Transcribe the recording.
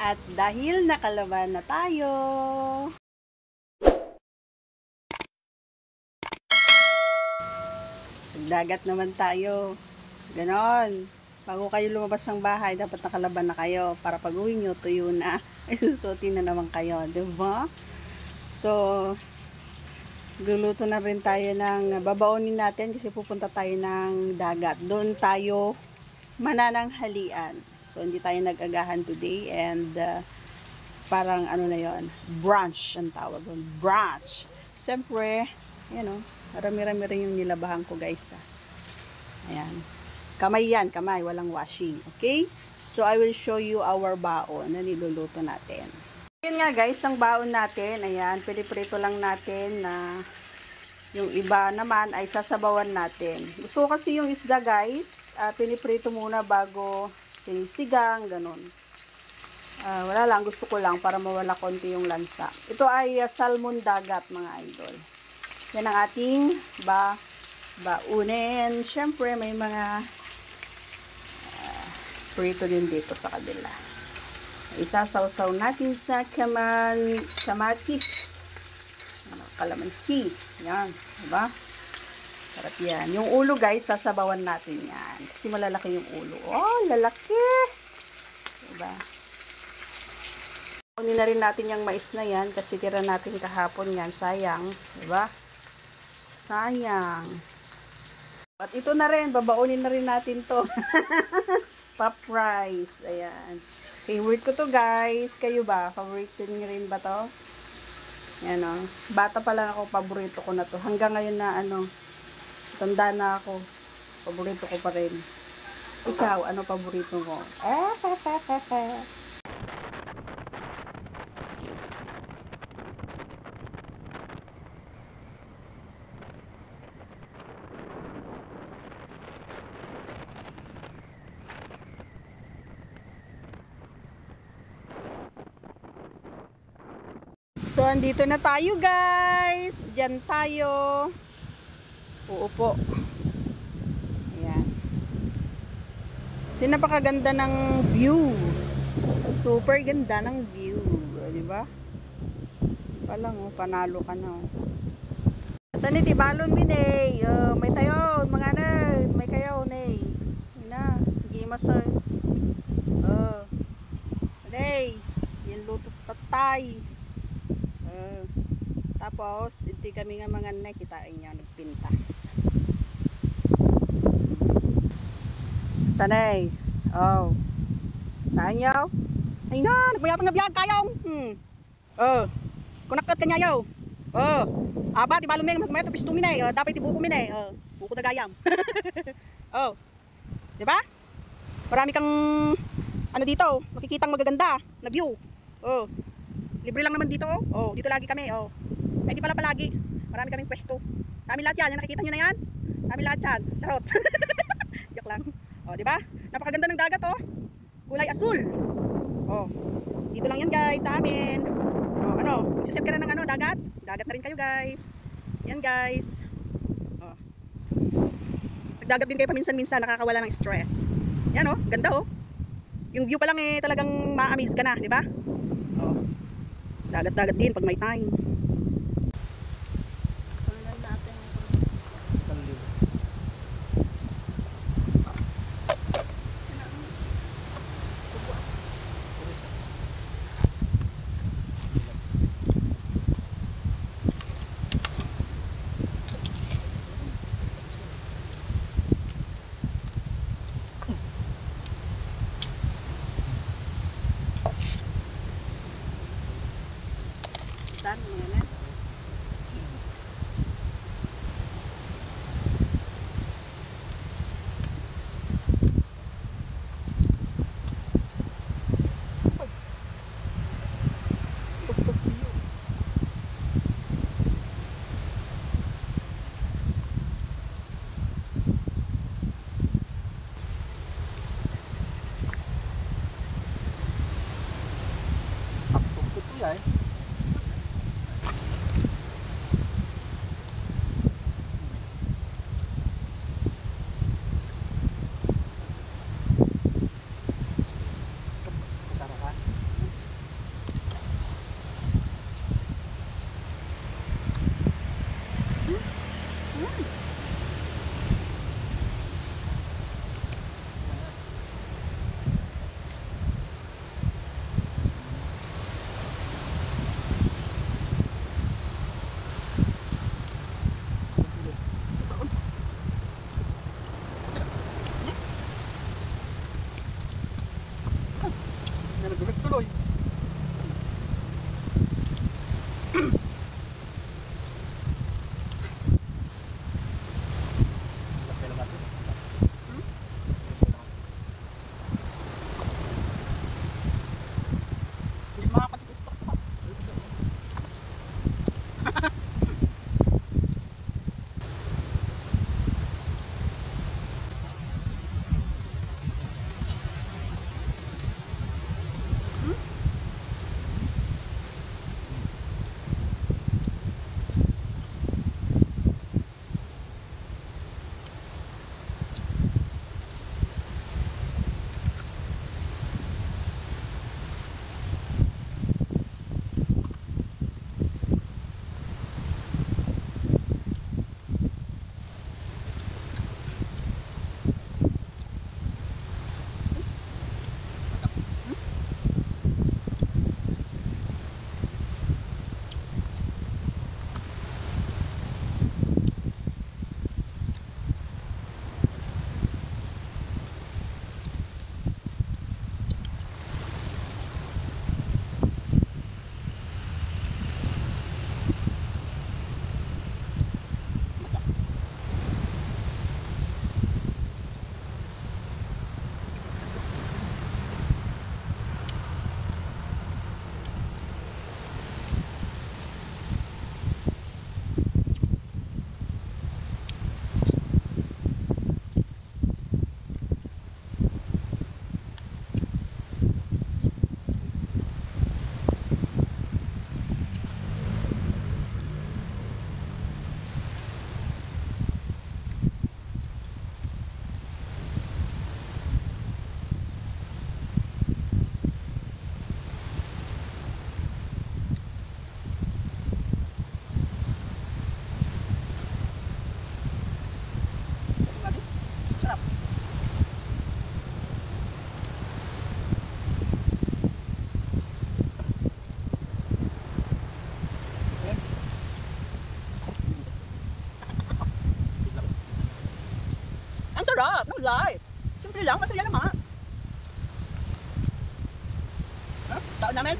At dahil nakalaban na tayo, dagat naman tayo. Ganon. Bago kayo lumabas ng bahay, dapat nakalaban na kayo para pag uwi nyo, tuyo na. Ay susutin na naman kayo, diba? So, luluto na rin tayo ng babaonin natin kasi pupunta tayo ng dagat. Doon tayo manananghalian. So, hindi tayo nag-agahan today and parang ano na yon, brunch ang tawag doon. Brunch. Siyempre, marami-rami rin yung nilabahan ko guys. Ayan. Kamay yan, kamay, walang washing. Okay? So, I will show you our baon na niluluto natin. Ayan nga guys, ang baon natin, ayan, piniprito lang natin na yung iba naman ay sasabawan natin. Gusto ko kasi yung isda guys, piniprito muna bago sinisigang, ganun. Wala lang, gusto ko lang para mawala konti yung lansa. Ito ay salmon dagat mga idol. Yan ang ating baunin. Siyempre may mga prito din dito sa kabila. Isasawsaw natin sa kamatis. Kalamansi. Yan. Diba? Sarap yan. Yung ulo guys, sasabawan natin yan. Kasi malalaki yung ulo. Oh, lalaki! Diba? Kunin na rin natin yung mais na yan kasi tira natin kahapon yan. Sayang. Diba? Sayang. At ito na rin. Babaunin na rin natin to. Pop rice. Ayan. Favorite ko to guys. Kayo ba? Favorite niyo rin ba to? Yan o. Bata pa lang ako, paborito ko na to. Hanggang ngayon na tanda na ako. Paborito ko pa rin. Ikaw, ano paborito mo? So, andito na tayo guys. Diyan tayo. Uupo. Ayan. Kasi napakaganda ng view. Super ganda ng view. Diba? Palang, panalo ka na. Taniti, balon minay. May tayo. Mga na. May kayo, nay. Na. Gimasan. Nay. Yan luto tatay. Tapos, hindi kami nga mga nakitain niya, nagpintas. Tanay. Oh. Taan nyo? Ay na, nagbayatang nga biyag kayong. Kunakat ka niya yaw. Aba, di ba lumeng, magmayat, pisto minay. Dapat ibuko minay. Buko na gayam. Di ba? Marami kang, dito, makikitang magaganda na view. Libre lang naman dito. Dito lagi kami. Ay, di pala palagi. Marami kaming pwesto. Sa amin lahat yan. Nakikita nyo na yan? Sa amin lahat yan. Charot. Joke lang. Di ba? Napakaganda ng dagat, Kulay asul. Dito lang yan, guys, sa amin. Magsiset ka na ng dagat? Dagat na rin kayo, guys. Yan, guys. Nagdagat din kayo paminsan-minsan. Nakakawala ng stress. Yan, ganda, Yung view pa lang, talagang ma-amaze ka na, di ba? Dagat-dagat din pag may time. Ay. Kasama ka? Dulit tuloy. Hindi makakatipid pa. Ang sarap, no lie. Simple lang, masaya naman. Taon namin.